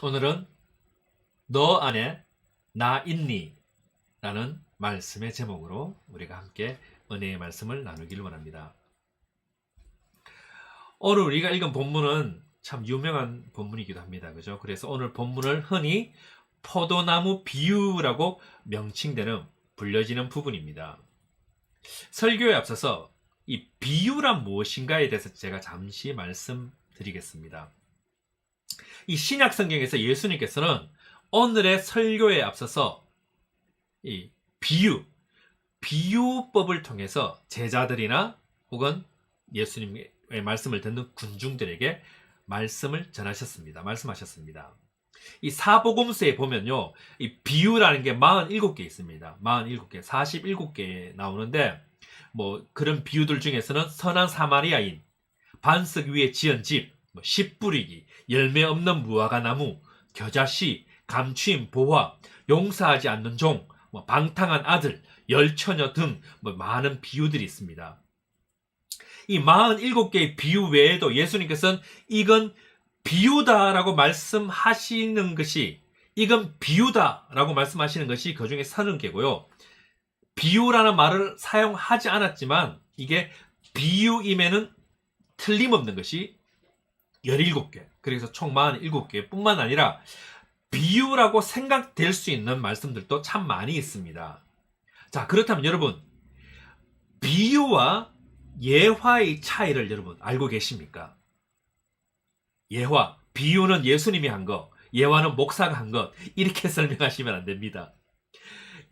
오늘은 너 안에 나 있니? 라는 말씀의 제목으로 우리가 함께 은혜의 말씀을 나누기를 원합니다. 오늘 우리가 읽은 본문은 참 유명한 본문이기도 합니다. 그죠? 그래서 오늘 본문을 흔히 포도나무 비유라고 명칭되는 불려지는 부분입니다. 설교에 앞서서 이 비유란 무엇인가에 대해서 제가 잠시 말씀드리겠습니다. 이 신약 성경에서 예수님께서는 오늘의 설교에 앞서서 이 비유법을 통해서 제자들이나 혹은 예수님의 말씀을 듣는 군중들에게 말씀하셨습니다. 이 사복음서에 보면요, 이 비유라는 게 47개 있습니다. 47개, 47개 나오는데, 그런 비유들 중에서는 선한 사마리아인, 반석 위에 지은 집, 씨 뿌리기, 열매 없는 무화과 나무, 겨자씨, 감추인 보화, 용서하지 않는 종, 방탕한 아들, 열처녀 등 많은 비유들이 있습니다. 이 47개의 비유 외에도 예수님께서는 이건 비유다라고 말씀하시는 것이, 이건 비유다라고 말씀하시는 것이 그 중에 30개고요. 비유라는 말을 사용하지 않았지만 이게 비유임에는 틀림없는 것이 17개. 그래서 총 47개 뿐만 아니라 비유라고 생각될 수 있는 말씀들도 참 많이 있습니다. 자, 그렇다면 여러분, 비유와 예화의 차이를 여러분 알고 계십니까? 예화, 비유는 예수님이 한 것, 예화는 목사가 한 것, 이렇게 설명하시면 안 됩니다.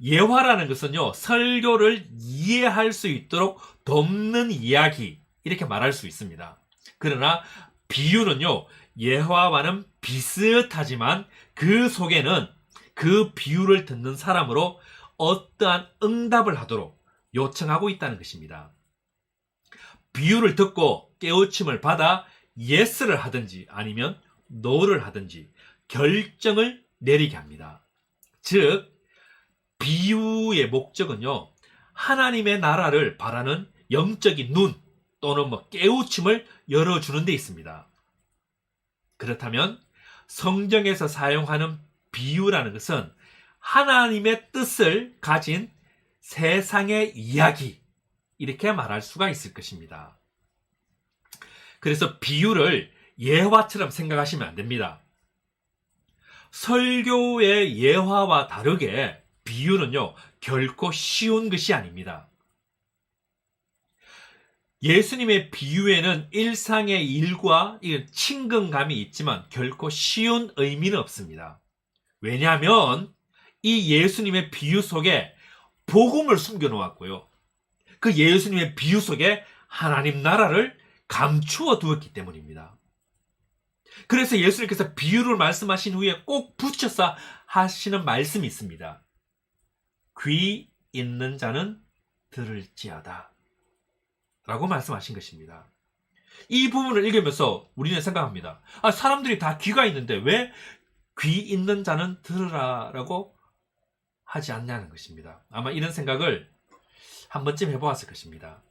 예화라는 것은요, 설교를 이해할 수 있도록 돕는 이야기, 이렇게 말할 수 있습니다. 그러나 비유는요, 예화와는 비슷하지만 그 속에는 그 비유를 듣는 사람으로 어떠한 응답을 하도록 요청하고 있다는 것입니다. 비유를 듣고 깨우침을 받아 예스를 하든지 아니면 노를 하든지 결정을 내리게 합니다. 즉, 비유의 목적은요, 하나님의 나라를 바라는 영적인 눈 또는 깨우침을 열어주는 데 있습니다. 그렇다면 성경에서 사용하는 비유라는 것은 하나님의 뜻을 가진 세상의 이야기, 이렇게 말할 수가 있을 것입니다. 그래서 비유를 예화처럼 생각하시면 안 됩니다. 설교의 예화와 다르게 비유는요, 결코 쉬운 것이 아닙니다. 예수님의 비유에는 일상의 일과 친근감이 있지만 결코 쉬운 의미는 없습니다. 왜냐하면 이 예수님의 비유 속에 복음을 숨겨 놓았고요. 그 예수님의 비유 속에 하나님 나라를 감추어 두었기 때문입니다. 그래서 예수님께서 비유를 말씀하신 후에 꼭 붙여서 하시는 말씀이 있습니다. 귀 있는 자는 들을지어다 라고 말씀하신 것입니다. 이 부분을 읽으면서 우리는 생각합니다. 사람들이 다 귀가 있는데 왜 귀 있는 자는 들으라 라고 하지 않냐는 것입니다. 아마 이런 생각을 한 번쯤 해보았을 것입니다.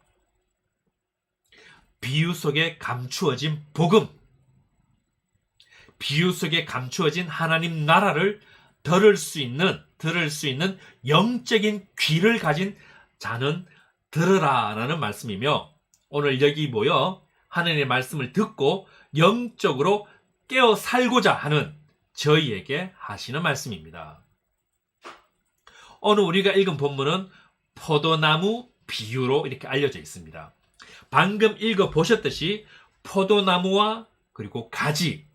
비유 속에 감추어진 복음, 비유 속에 감추어진 하나님 나라를 들을 수 있는 영적인 귀를 가진 자는 들으라 라는 말씀이며, 오늘 여기 모여 하나님의 말씀을 듣고 영적으로 깨어 살고자 하는 저희에게 하시는 말씀입니다. 오늘 우리가 읽은 본문은 포도나무 비유로 이렇게 알려져 있습니다. 방금 읽어보셨듯이 포도나무와 그리고 가지,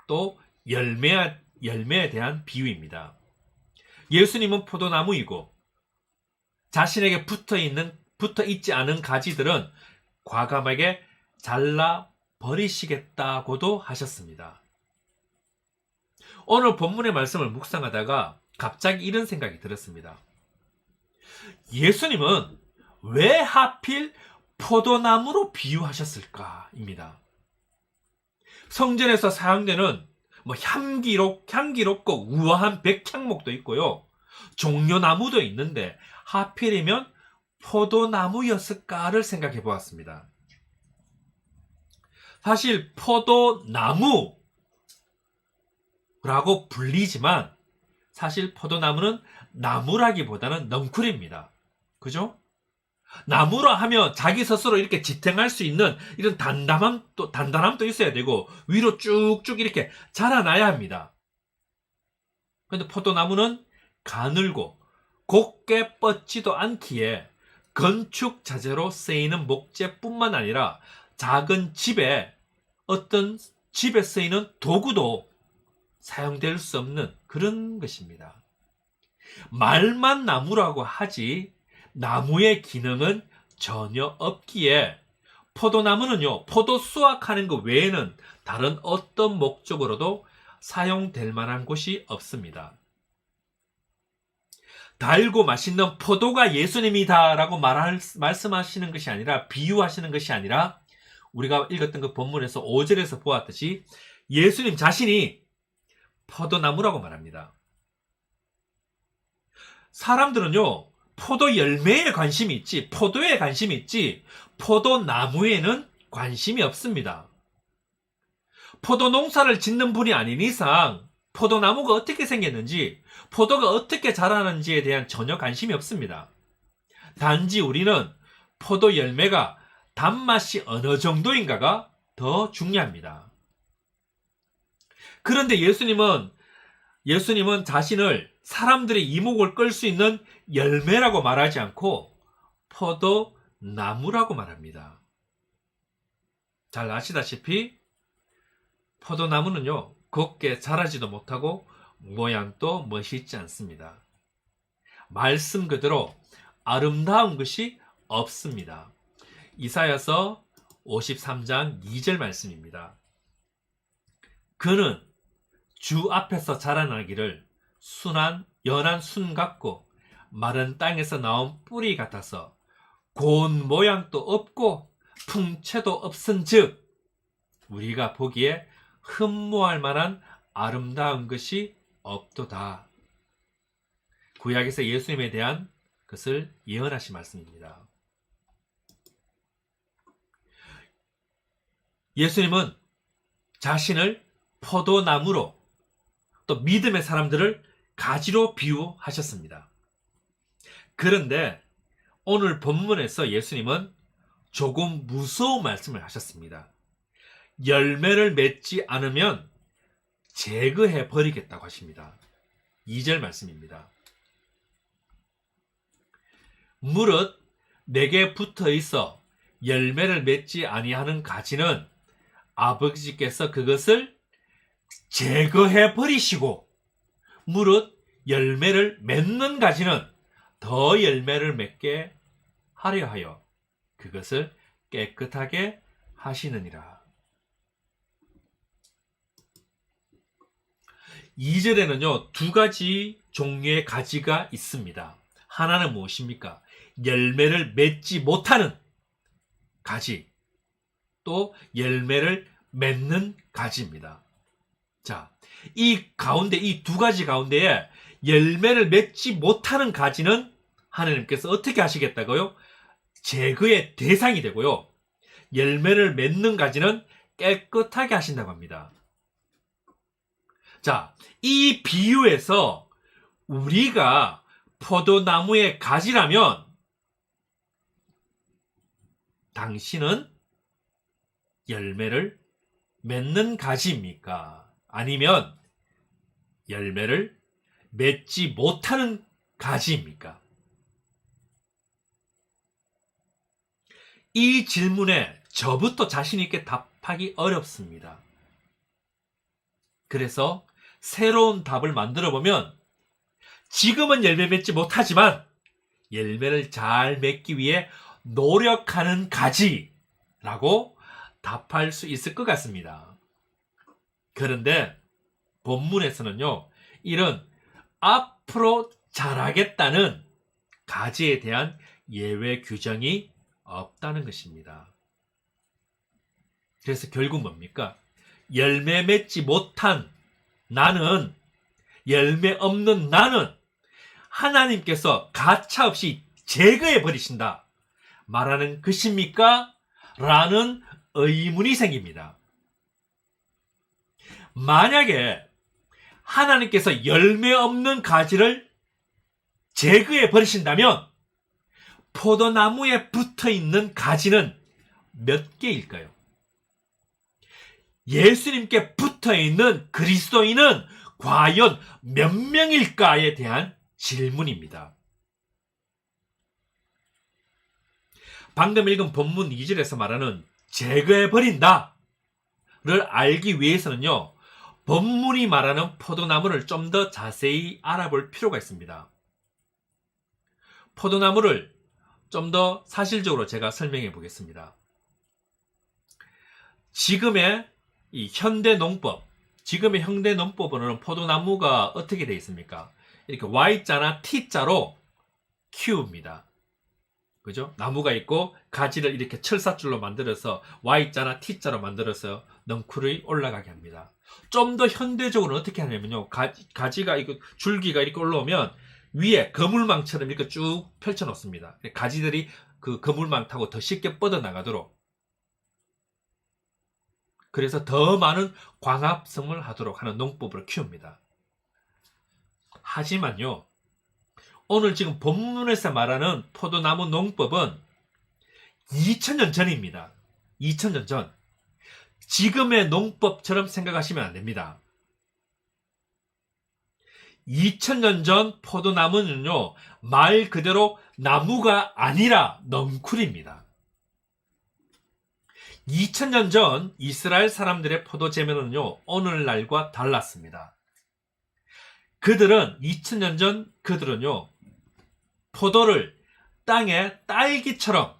또 열매에 대한 비유입니다. 예수님은 포도나무이고 자신에게 붙어 있지 않은 가지들은 과감하게 잘라 버리시겠다고도 하셨습니다. 오늘 본문의 말씀을 묵상하다가 갑자기 이런 생각이 들었습니다. 예수님은 왜 하필 포도나무로 비유하셨을까입니다. 성전에서 사용되는 향기롭고 우아한 백향목도 있고요, 종려나무도 있는데 하필이면 포도나무였을까를 생각해 보았습니다. 사실 포도나무, 라고 불리지만 사실 포도나무는 나무라기보다는 넝쿨입니다. 그죠? 나무라 하면 자기 스스로 이렇게 지탱할 수 있는 이런 단단함도 있어야 되고 위로 쭉쭉 이렇게 자라나야 합니다. 그런데 포도나무는 가늘고 곱게 뻗지도 않기에 건축 자재로 쓰이는 목재뿐만 아니라 작은 집에 어떤 집에 쓰이는 도구도 사용될 수 없는 그런 것입니다. 말만 나무라고 하지 나무의 기능은 전혀 없기에 포도나무는요, 포도 수확하는 것 외에는 다른 어떤 목적으로도 사용될 만한 곳이 없습니다. 달고 맛있는 포도가 예수님이다라고 말씀하시는 것이 아니라, 비유하시는 것이 아니라 우리가 읽었던 그 본문에서 5절에서 보았듯이 예수님 자신이 포도나무라고 말합니다. 사람들은요, 포도 열매에 관심이 있지, 포도에 관심이 있지, 포도나무에는 관심이 없습니다. 포도 농사를 짓는 분이 아닌 이상 포도나무가 어떻게 생겼는지, 포도가 어떻게 자라는지에 대한 전혀 관심이 없습니다. 단지 우리는 포도 열매가 단맛이 어느 정도인가가 더 중요합니다. 그런데 예수님은 자신을 사람들의 이목을 끌 수 있는 열매라고 말하지 않고 포도나무라고 말합니다. 잘 아시다시피 포도나무는요, 곱게 자라지도 못하고 모양도 멋있지 않습니다. 말씀 그대로 아름다운 것이 없습니다. 이사야서 53장 2절 말씀입니다. 그는 주 앞에서 자라나기를 연한 순 같고 마른 땅에서 나온 뿌리 같아서 고운 모양도 없고 풍채도 없은즉 우리가 보기에 흠모할 만한 아름다운 것이 없도다. 구약에서 예수님에 대한 것을 예언하신 말씀입니다. 예수님은 자신을 포도나무로, 또 믿음의 사람들을 가지로 비유하셨습니다. 그런데 오늘 본문에서 예수님은 조금 무서운 말씀을 하셨습니다. 열매를 맺지 않으면 제거해 버리겠다고 하십니다. 2절 말씀입니다. 무릇 내게 붙어 있어 열매를 맺지 아니하는 가지는 아버지께서 그것을 제거해 버리시고, 무릇 열매를 맺는 가지는 더 열매를 맺게 하려 하여 그것을 깨끗하게 하시느니라. 2절에는요, 두 가지 종류의 가지가 있습니다. 하나는 무엇입니까? 열매를 맺지 못하는 가지, 또 열매를 맺는 가지입니다. 자, 이 두 가지 가운데에 열매를 맺지 못하는 가지는 하나님께서 어떻게 하시겠다고요? 제거의 대상이 되고요. 열매를 맺는 가지는 깨끗하게 하신다고 합니다. 자, 이 비유에서 우리가 포도나무의 가지라면 당신은 열매를 맺는 가지입니까? 아니면 열매를 맺지 못하는 가지입니까? 이 질문에 저부터 자신 있게 답하기 어렵습니다. 그래서 새로운 답을 만들어 보면 지금은 열매 맺지 못하지만 열매를 잘 맺기 위해 노력하는 가지라고 답할 수 있을 것 같습니다. 그런데 본문에서는요, 이런 앞으로 자라겠다는 가지에 대한 예외 규정이 없다는 것입니다. 그래서 결국 뭡니까? 열매 맺지 못한 나는, 열매 없는 나는 하나님께서 가차없이 제거해 버리신다 말하는 것입니까? 라는 의문이 생깁니다. 만약에 하나님께서 열매 없는 가지를 제거해 버리신다면 포도나무에 붙어 있는 가지는 몇 개일까요? 예수님께 붙어 있는 그리스도인은 과연 몇 명일까에 대한 질문입니다. 방금 읽은 본문 2절에서 말하는 제거해버린다를 알기 위해서는요, 본문이 말하는 포도나무를 좀 더 자세히 알아볼 필요가 있습니다. 포도나무를 좀 더 사실적으로 제가 설명해 보겠습니다. 지금의 이 현대 농법, 지금의 현대 농법으로는 포도나무가 어떻게 되어 있습니까? 이렇게 Y자나 T자로 키웁니다. 그죠? 나무가 있고 가지를 이렇게 철사줄로 만들어서 Y자나 T자로 만들어서 넝쿨이 올라가게 합니다. 좀 더 현대적으로는 어떻게 하냐면요, 가지가 이거 줄기가 이렇게 올라오면 위에 거물망처럼 이렇게 쭉 펼쳐 놓습니다. 가지들이 그 거물망 타고 더 쉽게 뻗어나가도록, 그래서 더 많은 광합성을 하도록 하는 농법으로 키웁니다. 하지만요, 오늘 지금 본문에서 말하는 포도나무 농법은 2000년 전입니다. 2000년 전. 지금의 농법처럼 생각하시면 안 됩니다. 2000년 전 포도나무는요, 말 그대로 나무가 아니라 넝쿨입니다. 2000년 전 이스라엘 사람들의 포도 재배는요, 오늘날과 달랐습니다. 그들은 2000년 전 그들은요, 포도를 땅에 딸기처럼,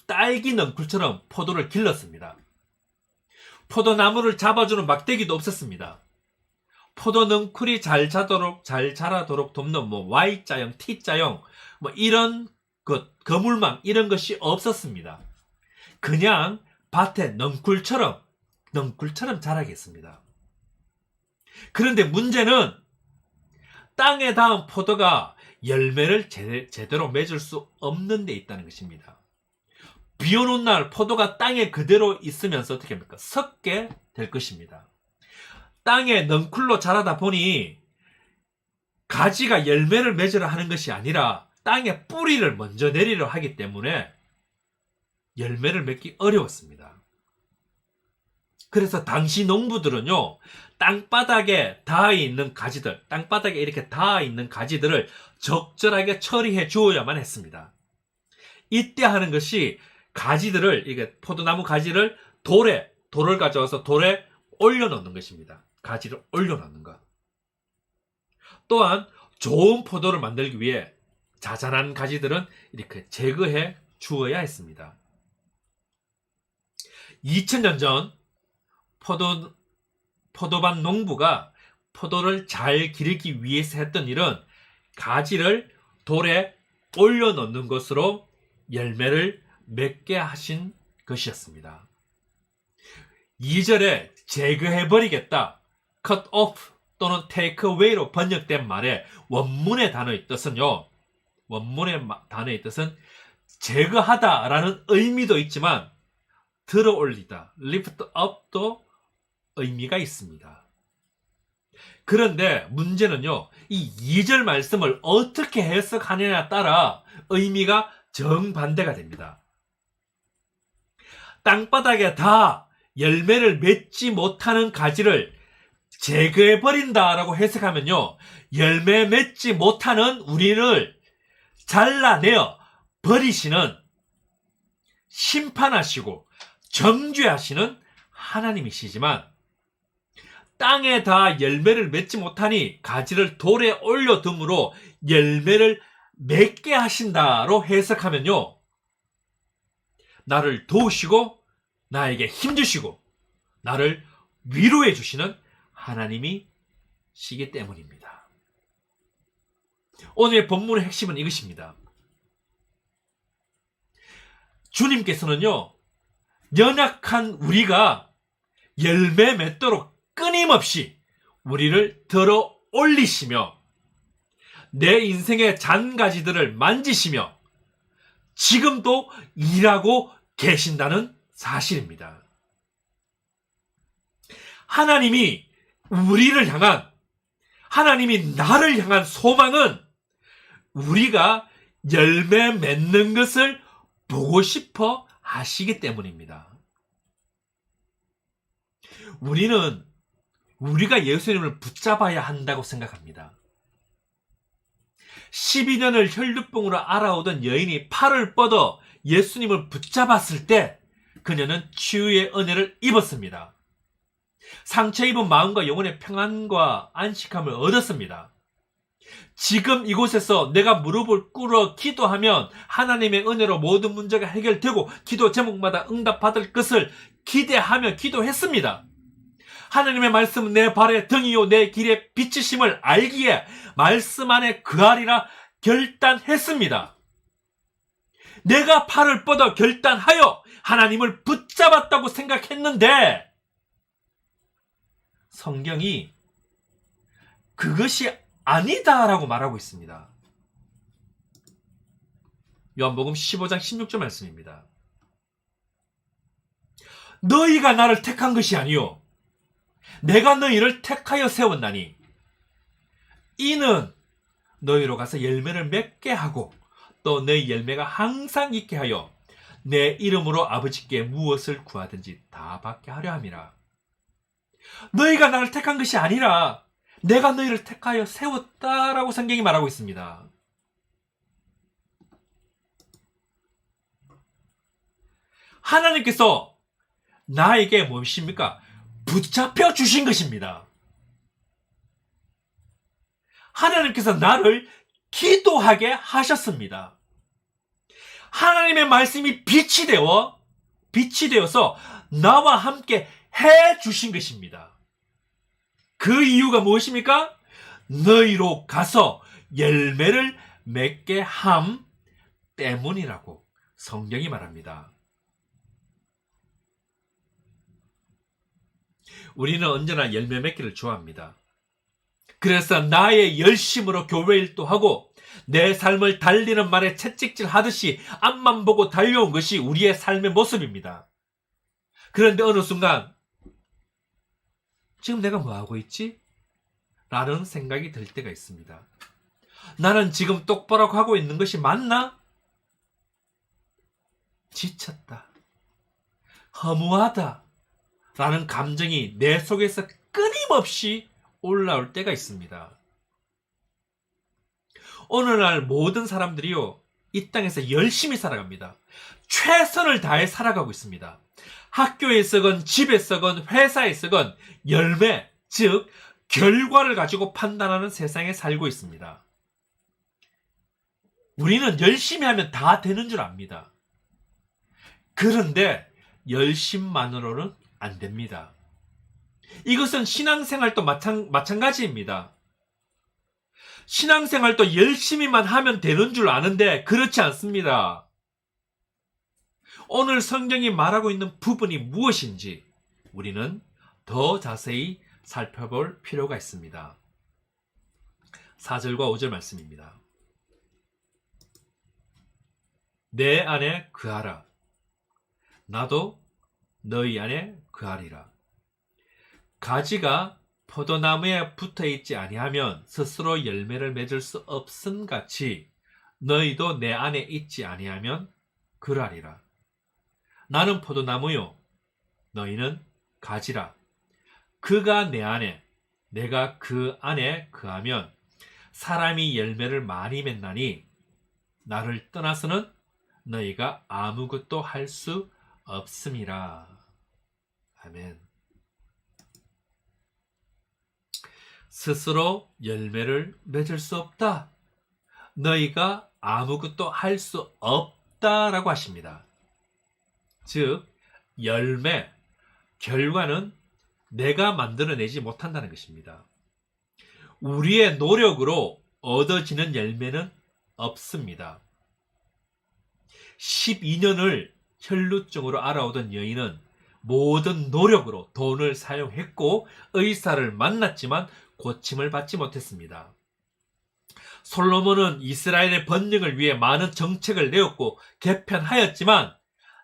딸기 넝쿨처럼 포도를 길렀습니다. 포도나무를 잡아주는 막대기도 없었습니다. 포도 넝쿨이 잘 자라도록 돕는 Y자형, T자형, 이런 거물망 이런 것이 없었습니다. 그냥 밭에 넝쿨처럼 자라겠습니다. 그런데 문제는 땅에 닿은 포도가 열매를 제대로 맺을 수 없는 데 있다는 것입니다. 비 오는 날 포도가 땅에 그대로 있으면서 어떻게 합니까? 썩게 될 것입니다. 땅에 넝쿨로 자라다 보니 가지가 열매를 맺으려 하는 것이 아니라 땅에 뿌리를 먼저 내리려 하기 때문에 열매를 맺기 어려웠습니다. 그래서 당시 농부들은요, 땅바닥에 닿아 있는 가지들, 땅바닥에 이렇게 닿아 있는 가지들을 적절하게 처리해 주어야만 했습니다. 이때 하는 것이 가지들을, 이게 포도나무 가지를 돌을 가져와서 돌에 올려놓는 것입니다. 가지를 올려놓는 것. 또한 좋은 포도를 만들기 위해 자잘한 가지들은 이렇게 제거해 주어야 했습니다. 2000년 전 포도밭 농부가 포도를 잘 기르기 위해서 했던 일은 가지를 돌에 올려놓는 것으로 열매를 맺게 하신 것이었습니다. 2절에 제거해버리겠다, cut off 또는 take away로 번역된 말의 원문의 단어의 뜻은요, 원문의 단어의 뜻은 제거하다라는 의미도 있지만 들어 올리다, lift up도 의미가 있습니다. 그런데 문제는요, 이 2절 말씀을 어떻게 해석하느냐에 따라 의미가 정반대가 됩니다. 땅바닥에 다 열매를 맺지 못하는 가지를 제거해버린다라고 해석하면요, 열매 맺지 못하는 우리를 잘라내어 버리시는, 심판하시고 정죄하시는 하나님이시지만, 땅에 다 열매를 맺지 못하니 가지를 돌에 올려둠으로 열매를 맺게 하신다로 해석하면요, 나를 도우시고 나에게 힘주시고 나를 위로해 주시는 하나님이시기 때문입니다. 오늘의 본문의 핵심은 이것입니다. 주님께서는요, 연약한 우리가 열매 맺도록 끊임없이 우리를 들어 올리시며 내 인생의 잔가지들을 만지시며 지금도 일하고 계신다는 사실입니다. 하나님이 우리를 향한 하나님이 나를 향한 소망은 우리가 열매 맺는 것을 보고 싶어 하시기 때문입니다. 우리는 우리가 예수님을 붙잡아야 한다고 생각합니다. 12년을 혈류병으로 앓아오던 여인이 팔을 뻗어 예수님을 붙잡았을 때 그녀는 치유의 은혜를 입었습니다. 상처 입은 마음과 영혼의 평안과 안식함을 얻었습니다. 지금 이곳에서 내가 무릎을 꿇어 기도하면 하나님의 은혜로 모든 문제가 해결되고 기도 제목마다 응답받을 것을 기대하며 기도했습니다. 하나님의 말씀은 내 발의 등이요 내 길의 빛이심을 알기에 말씀 안에 거하리라 결단했습니다. 내가 팔을 뻗어 결단하여 하나님을 붙잡았다고 생각했는데 성경이 그것이 아니다라고 말하고 있습니다. 요한복음 15장 16절 말씀입니다. 너희가 나를 택한 것이 아니요 내가 너희를 택하여 세웠나니 이는 너희로 가서 열매를 맺게 하고 또 너희 열매가 항상 있게 하여 내 이름으로 아버지께 무엇을 구하든지 다 받게 하려 함이라. 너희가 나를 택한 것이 아니라 내가 너희를 택하여 세웠다라고 성경이 말하고 있습니다. 하나님께서 나에게 무엇입니까? 붙잡혀 주신 것입니다. 하나님께서 나를 기도하게 하셨습니다. 하나님의 말씀이 빛이 되어서 나와 함께 해 주신 것입니다. 그 이유가 무엇입니까? 너희로 가서 열매를 맺게 함 때문이라고 성경이 말합니다. 우리는 언제나 열매 맺기를 좋아합니다. 그래서 나의 열심으로 교회 일도 하고 내 삶을 달리는 말에 채찍질 하듯이 앞만 보고 달려온 것이 우리의 삶의 모습입니다. 그런데 어느 순간 지금 내가 뭐하고 있지? 라는 생각이 들 때가 있습니다. 나는 지금 똑바로 가고 있는 것이 맞나? 지쳤다. 허무하다. 라는 감정이 내 속에서 끊임없이 올라올 때가 있습니다. 오늘날 모든 사람들이요, 이 땅에서 열심히 살아갑니다. 최선을 다해 살아가고 있습니다. 학교에서건 집에서건 회사에서건 열매, 즉 결과를 가지고 판단하는 세상에 살고 있습니다. 우리는 열심히 하면 다 되는 줄 압니다. 그런데 열심만으로는 안 됩니다. 이것은 신앙생활도 마찬가지입니다. 신앙생활도 열심히만 하면 되는 줄 아는데 그렇지 않습니다. 오늘 성경이 말하고 있는 부분이 무엇인지 우리는 더 자세히 살펴볼 필요가 있습니다. 4절과 5절 말씀입니다. 내 안에 거하라. 나도 너희 안에 거하리라. 가지가 포도나무에 붙어있지 아니하면 스스로 열매를 맺을 수 없음 같이 너희도 내 안에 있지 아니하면 그러하리라. 나는 포도나무요 너희는 가지라. 그가 내 안에 내가 그 안에 거하면 사람이 열매를 많이 맺나니 나를 떠나서는 너희가 아무것도 할 수 없음이라. 아멘. 스스로 열매를 맺을 수 없다. 너희가 아무것도 할 수 없다라고 하십니다. 즉 열매, 결과는 내가 만들어내지 못한다는 것입니다. 우리의 노력으로 얻어지는 열매는 없습니다. 12년을 혈루증으로 앓아오던 여인은 모든 노력으로 돈을 사용했고 의사를 만났지만 고침을 받지 못했습니다. 솔로몬은 이스라엘의 번영을 위해 많은 정책을 내었고 개편하였지만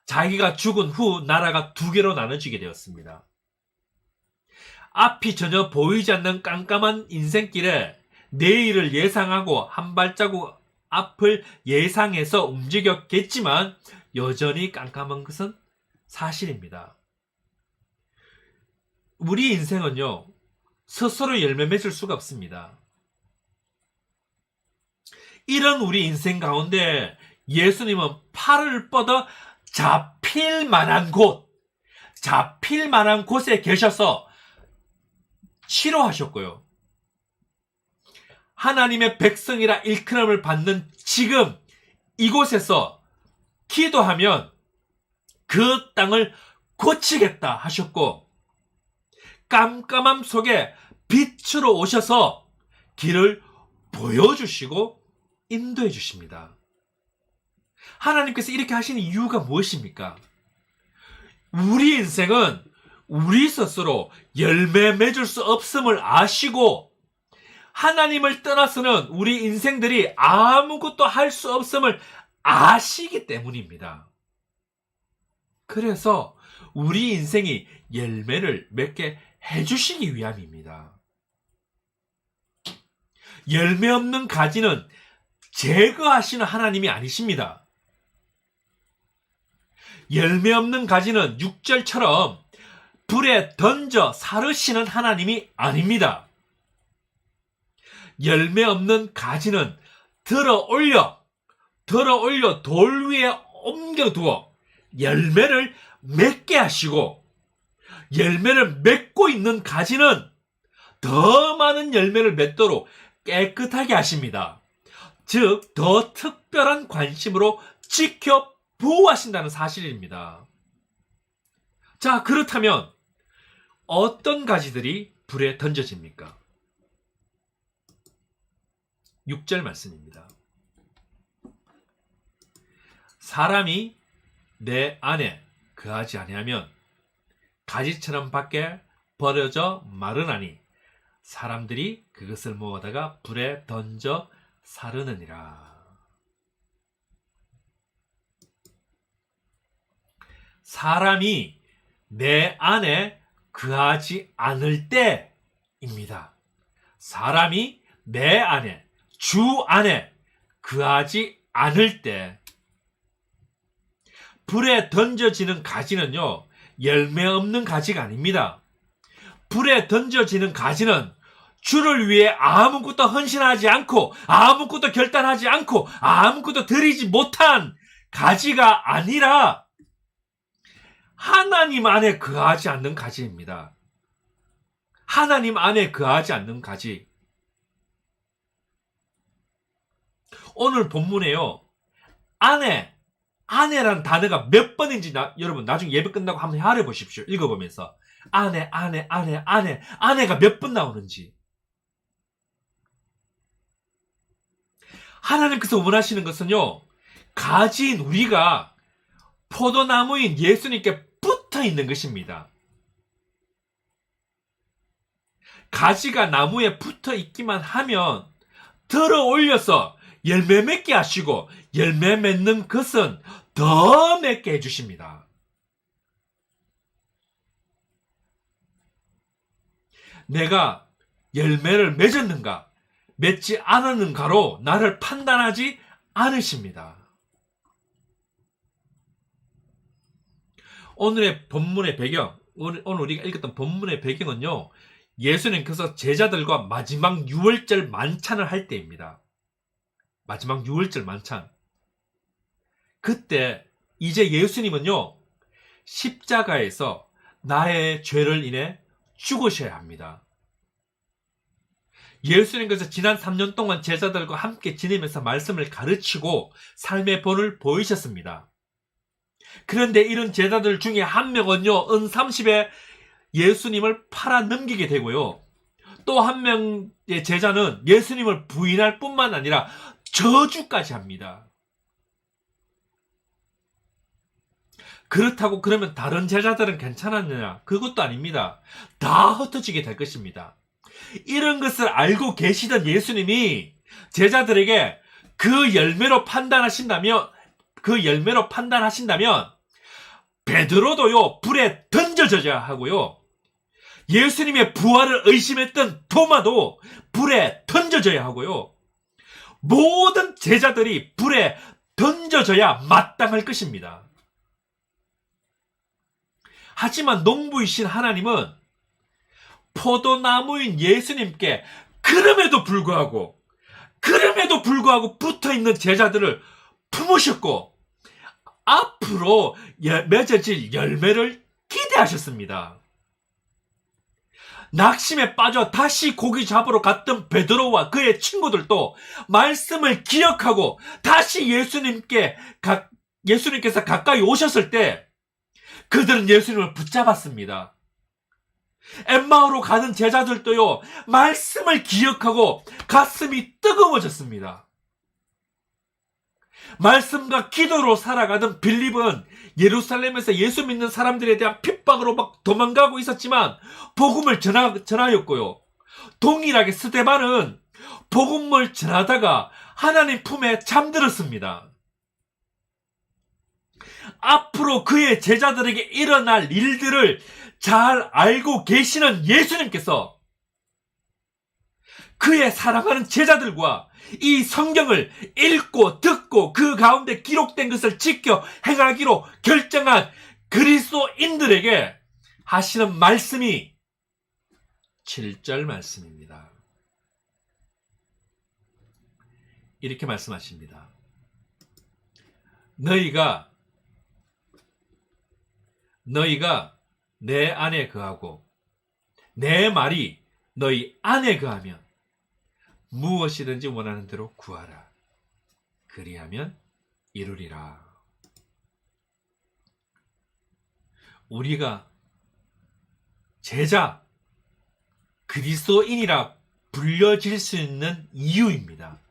자기가 죽은 후 나라가 두 개로 나눠지게 되었습니다. 앞이 전혀 보이지 않는 깜깜한 인생길에 내일을 예상하고 한 발자국 앞을 예상해서 움직였겠지만 여전히 깜깜한 것은 사실입니다. 우리 인생은요, 스스로 열매 맺을 수가 없습니다. 이런 우리 인생 가운데 예수님은 팔을 뻗어 잡힐 만한 곳에 계셔서 치료하셨고요. 하나님의 백성이라 일컬음을 받는 지금 이곳에서 기도하면 그 땅을 고치겠다 하셨고, 깜깜함 속에 빛으로 오셔서 길을 보여주시고 인도해 주십니다. 하나님께서 이렇게 하시는 이유가 무엇입니까? 우리 인생은 우리 스스로 열매 맺을 수 없음을 아시고, 하나님을 떠나서는 우리 인생들이 아무것도 할 수 없음을 아시기 때문입니다. 그래서 우리 인생이 열매를 맺게 해주시기 위함입니다. 열매 없는 가지는 제거하시는 하나님이 아니십니다. 열매 없는 가지는 6절처럼 불에 던져 사르시는 하나님이 아닙니다. 열매 없는 가지는 들어 올려 돌 위에 옮겨두어 열매를 맺게 하시고, 열매를 맺고 있는 가지는 더 많은 열매를 맺도록 깨끗하게 하십니다. 즉, 더 특별한 관심으로 지켜 보호하신다는 사실입니다. 자, 그렇다면 어떤 가지들이 불에 던져집니까? 6절 말씀입니다. 사람이 내 안에 거하지 아니하면 가지처럼 밖에 버려져 마르나니 사람들이 그것을 모아다가 불에 던져 사르느니라. 사람이 내 안에 거하지 않을 때입니다. 사람이 내 안에, 주 안에 거하지 않을 때, 불에 던져지는 가지는요, 열매 없는 가지가 아닙니다. 불에 던져지는 가지는 주를 위해 아무것도 헌신하지 않고, 아무것도 결단하지 않고, 아무것도 드리지 못한 가지가 아니라 하나님 안에 거하지 않는 가지입니다. 하나님 안에 거하지 않는 가지. 오늘 본문에요, 아내란 단어가 몇 번인지 여러분 나중에 예배 끝나고 한번 헤아려 보십시오. 읽어보면서 아내가 몇 번 나오는지. 하나님께서 원하시는 것은요, 가지인 우리가 포도나무인 예수님께 붙어 있는 것입니다. 가지가 나무에 붙어 있기만 하면 들어 올려서 열매 맺게 하시고, 열매 맺는 것은 더 맺게 해주십니다. 내가 열매를 맺었는가, 맺지 않았는가로 나를 판단하지 않으십니다. 오늘의 본문의 배경, 오늘 우리가 읽었던 본문의 배경은요, 예수님께서 제자들과 마지막 6월절 만찬을 할 때입니다. 마지막 6월절 만찬. 그때 이제 예수님은요, 십자가에서 나의 죄를 인해 죽으셔야 합니다. 예수님께서 지난 3년 동안 제자들과 함께 지내면서 말씀을 가르치고 삶의 본을 보이셨습니다. 그런데 이런 제자들 중에 한 명은요, 은 30에 예수님을 팔아 넘기게 되고요, 또 한 명의 제자는 예수님을 부인할 뿐만 아니라 저주까지 합니다. 그렇다고 그러면 다른 제자들은 괜찮았느냐? 그것도 아닙니다. 다 흩어지게 될 것입니다. 이런 것을 알고 계시던 예수님이 제자들에게 그 열매로 판단하신다면 베드로도요, 불에 던져져야 하고요, 예수님의 부활을 의심했던 도마도 불에 던져져야 하고요. 모든 제자들이 불에 던져져야 마땅할 것입니다. 하지만 농부이신 하나님은 포도나무인 예수님께 그럼에도 불구하고 붙어있는 제자들을 품으셨고 앞으로 맺어질 열매를 기대하셨습니다. 낙심에 빠져 다시 고기 잡으러 갔던 베드로와 그의 친구들도 말씀을 기억하고 다시 예수님께서 가까이 오셨을 때 그들은 예수님을 붙잡았습니다. 엠마오로 가는 제자들도요, 말씀을 기억하고 가슴이 뜨거워졌습니다. 말씀과 기도로 살아가던 빌립은 예루살렘에서 예수 믿는 사람들에 대한 핍박으로 막 도망가고 있었지만 복음을 전하였고요. 동일하게 스데반은 복음을 전하다가 하나님 품에 잠들었습니다. 앞으로 그의 제자들에게 일어날 일들을 잘 알고 계시는 예수님께서 그의 사랑하는 제자들과 이 성경을 읽고 듣고 그 가운데 기록된 것을 지켜 행하기로 결정한 그리스도인들에게 하시는 말씀이 7절 말씀입니다. 이렇게 말씀하십니다. 너희가 내 안에 거하고 내 말이 너희 안에 거하면 무엇이든지 원하는 대로 구하라. 그리하면 이루리라. 우리가 제자, 그리스도인이라 불려질 수 있는 이유입니다.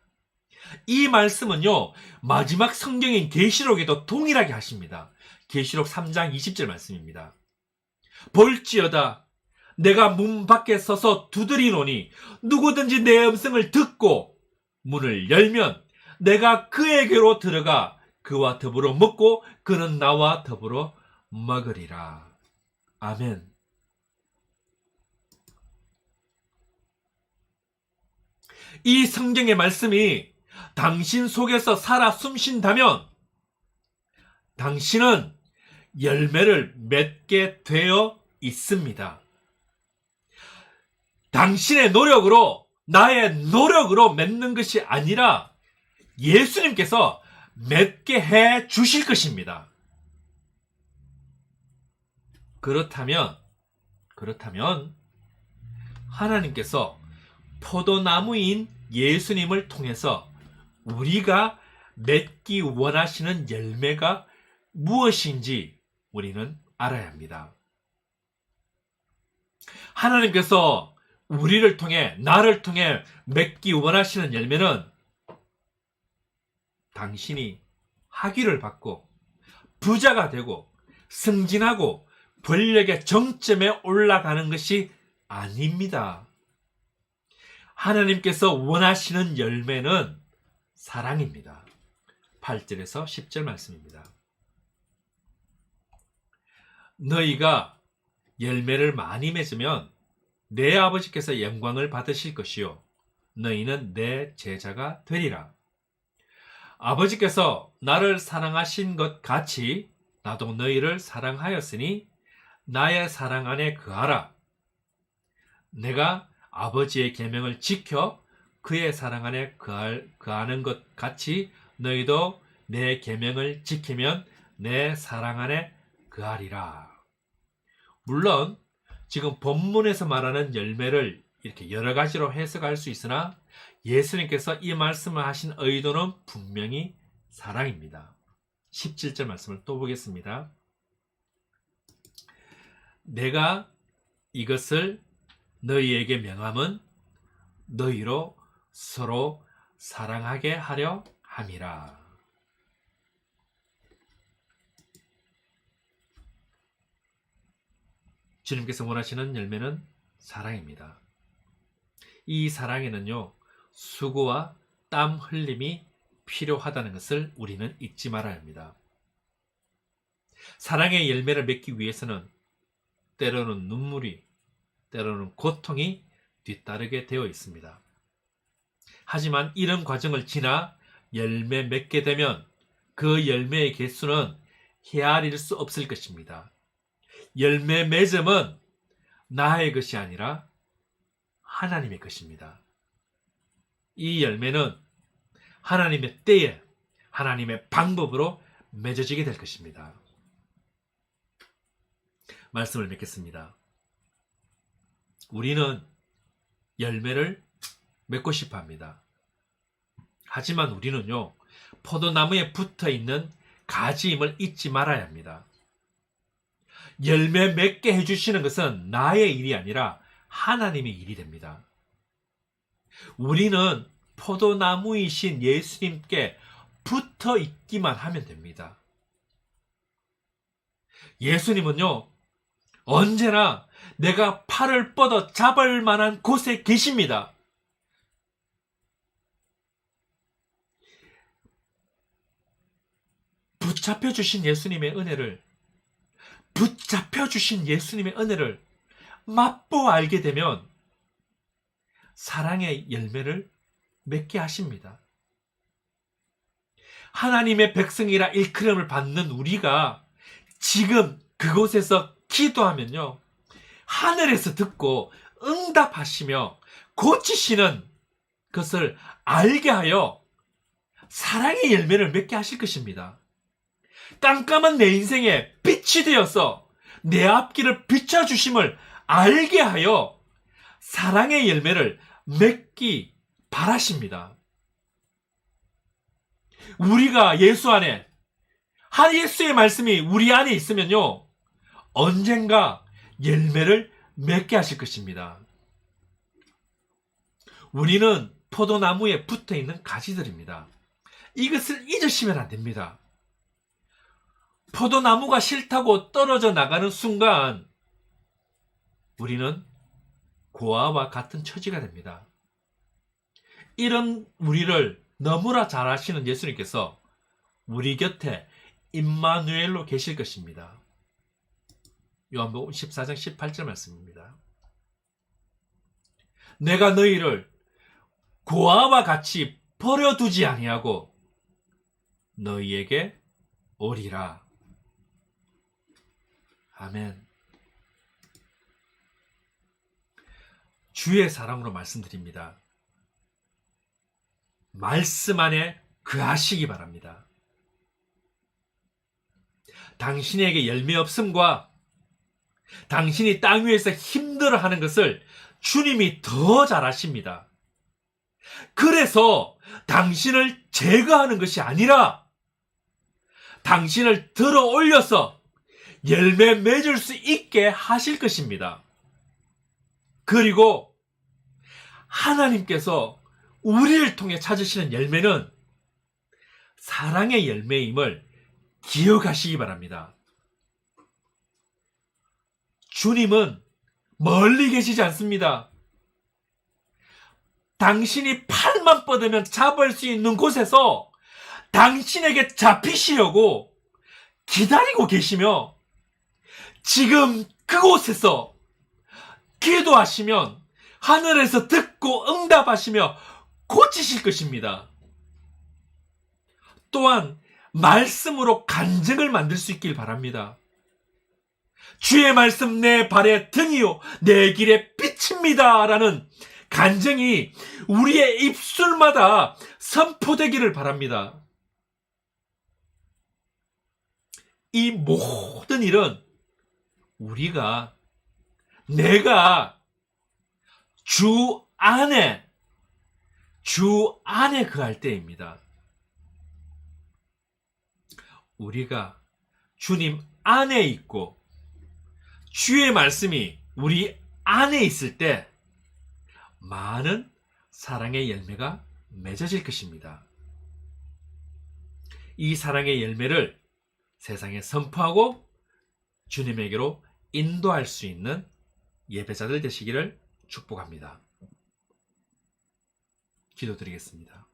이 말씀은요, 마지막 성경인 계시록에도 동일하게 하십니다. 계시록 3장 20절 말씀입니다. 볼지어다 내가 문 밖에 서서 두드리노니 누구든지 내 음성을 듣고 문을 열면 내가 그에게로 들어가 그와 더불어 먹고 그는 나와 더불어 먹으리라. 아멘. 이 성경의 말씀이 당신 속에서 살아 숨쉰다면 당신은 열매를 맺게 되어 있습니다. 당신의 노력으로, 나의 노력으로 맺는 것이 아니라 예수님께서 맺게 해 주실 것입니다. 그렇다면 하나님께서 포도나무인 예수님을 통해서 우리가 맺기 원하시는 열매가 무엇인지 우리는 알아야 합니다. 하나님께서 우리를 통해, 나를 통해 맺기 원하시는 열매는 당신이 학위를 받고 부자가 되고 승진하고 권력의 정점에 올라가는 것이 아닙니다. 하나님께서 원하시는 열매는 사랑입니다. 8절에서 10절 말씀입니다. 너희가 열매를 많이 맺으면 내 아버지께서 영광을 받으실 것이요 너희는 내 제자가 되리라. 아버지께서 나를 사랑하신 것 같이 나도 너희를 사랑하였으니 나의 사랑 안에 거하라. 내가 아버지의 계명을 지켜 그의 사랑 안에 거하는 것 같이 너희도 내 계명을 지키면 내 사랑 안에 거하리라. 물론 지금 본문에서 말하는 열매를 이렇게 여러 가지로 해석할 수 있으나 예수님께서 이 말씀을 하신 의도는 분명히 사랑입니다. 17절 말씀을 또 보겠습니다. 내가 이것을 너희에게 명함은 너희로 서로 사랑하게 하려 함이라. 주님께서 원하시는 열매는 사랑입니다. 이 사랑에는요, 수고와 땀 흘림이 필요하다는 것을 우리는 잊지 말아야 합니다. 사랑의 열매를 맺기 위해서는 때로는 눈물이, 때로는 고통이 뒤따르게 되어 있습니다. 하지만 이런 과정을 지나 열매 맺게 되면 그 열매의 개수는 헤아릴 수 없을 것입니다. 열매 맺음은 나의 것이 아니라 하나님의 것입니다. 이 열매는 하나님의 때에 하나님의 방법으로 맺어지게 될 것입니다. 말씀을 맺겠습니다. 우리는 열매를 맺고 싶어 합니다. 하지만 우리는요, 포도나무에 붙어 있는 가지임을 잊지 말아야 합니다. 열매 맺게 해주시는 것은 나의 일이 아니라 하나님의 일이 됩니다. 우리는 포도나무이신 예수님께 붙어 있기만 하면 됩니다. 예수님은요, 언제나 내가 팔을 뻗어 잡을 만한 곳에 계십니다. 붙잡혀 주신 예수님의 은혜를 맛보아 알게 되면 사랑의 열매를 맺게 하십니다. 하나님의 백성이라 일컬음을 받는 우리가 지금 그곳에서 기도하면요, 하늘에서 듣고 응답하시며 고치시는 것을 알게 하여 사랑의 열매를 맺게 하실 것입니다. 깜깜한 내 인생에 빛이 되어서 내 앞길을 비춰주심을 알게 하여 사랑의 열매를 맺기 바라십니다. 우리가 예수 안에, 예수의 말씀이 우리 안에 있으면요, 언젠가 열매를 맺게 하실 것입니다. 우리는 포도나무에 붙어 있는 가지들입니다. 이것을 잊으시면 안 됩니다. 포도나무가 싫다고 떨어져 나가는 순간 우리는 고아와 같은 처지가 됩니다. 이런 우리를 너무나 잘 아시는 예수님께서 우리 곁에 임마누엘로 계실 것입니다. 요한복음 14장 18절 말씀입니다. 내가 너희를 고아와 같이 버려두지 아니하고 너희에게 오리라. 아멘. 주의 사랑으로 말씀드립니다. 말씀 안에 거하시기 바랍니다. 당신에게 열매 없음과 당신이 땅 위에서 힘들어하는 것을 주님이 더 잘 아십니다. 그래서 당신을 제거하는 것이 아니라 당신을 들어 올려서 열매 맺을 수 있게 하실 것입니다. 그리고 하나님께서 우리를 통해 찾으시는 열매는 사랑의 열매임을 기억하시기 바랍니다. 주님은 멀리 계시지 않습니다. 당신이 팔만 뻗으면 잡을 수 있는 곳에서 당신에게 잡히시려고 기다리고 계시며 지금 그곳에서 기도하시면 하늘에서 듣고 응답하시며 고치실 것입니다. 또한 말씀으로 간증을 만들 수 있길 바랍니다. 주의 말씀 내 발의 등이요 내 길의 빛입니다 라는 간증이 우리의 입술마다 선포되기를 바랍니다. 이 모든 일은 내가 주 안에 거할 때입니다. 우리가 주님 안에 있고 주의 말씀이 우리 안에 있을 때 많은 사랑의 열매가 맺어질 것입니다. 이 사랑의 열매를 세상에 선포하고 주님에게로 인도할 수 있는 예배자들 되시기를 축복합니다. 기도드리겠습니다.